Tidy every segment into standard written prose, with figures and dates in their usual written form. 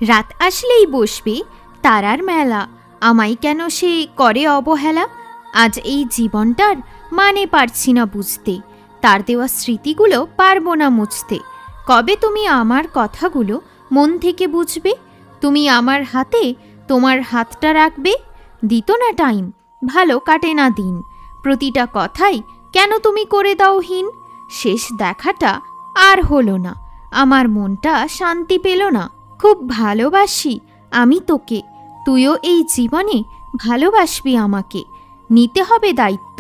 রাত আসলেই বসবে তারার মেলা, আমায় কেন সে করে অবহেলা। আজ এই জীবনটার মানে পারছি না বুঝতে, তার দেওয়া স্মৃতিগুলো পারবো না মুছতে। কবে তুমি আমার কথাগুলো মন থেকে বুঝবে? তুমি আমার হাতে তোমার হাতটা রাখবে। দিত না টাইম, ভালো কাটে না দিন, প্রতিটা কথাই কেন তুমি করে দাও হীন। শেষ দেখাটা আর হলো না, আমার মনটা শান্তি পেল না। খুব ভালোবাসি আমি তোকে, তুইও এই জীবনে ভালোবাসবি আমাকে। নিতে হবে দায়িত্ব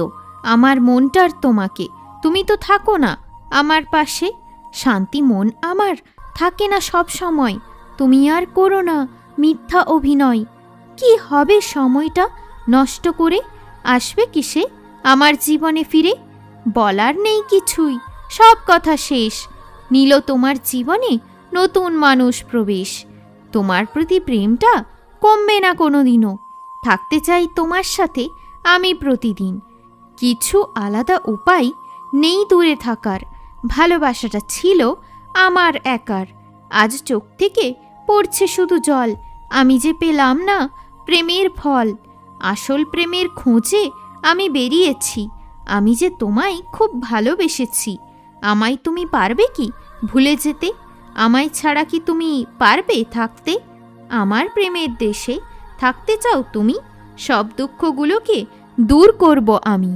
আমার মনটার তোমাকে, তুমি তো থাকো না আমার পাশে। শান্তি মন আমার থাকে না সব সময়, তুমি আর করো না মিথ্যা অভিনয়। কি হবে সময়টা নষ্ট করে, আসবে কিসে আমার জীবনে ফিরে? বলার নেই কিছুই, সব কথা শেষ। নিল তোমার জীবনে নতুন মানুষ প্রবেশ। তোমার প্রতি প্রেমটা কমবে না কোনো দিনও, থাকতে চাই তোমার সাথে আমি প্রতিদিন। কিছু আলাদা উপায় নেই দূরে থাকার, ভালোবাসাটা ছিল আমার একার। আজ চোখ থেকে পড়ছে শুধু জল, আমি যে পেলাম না প্রেমের ফল। আসল প্রেমের খোঁজে আমি বেরিয়েছি, আমি যে তোমায় খুব ভালোবেসেছি। আমায় তুমি পারবে কি ভুলে যেতে? আমায় ছাড়া কি তুমি পারবে থাকতে? আমার প্রেমের দেশে থাকতে চাও তুমি? সব দুঃখগুলোকে দূর করব আমি।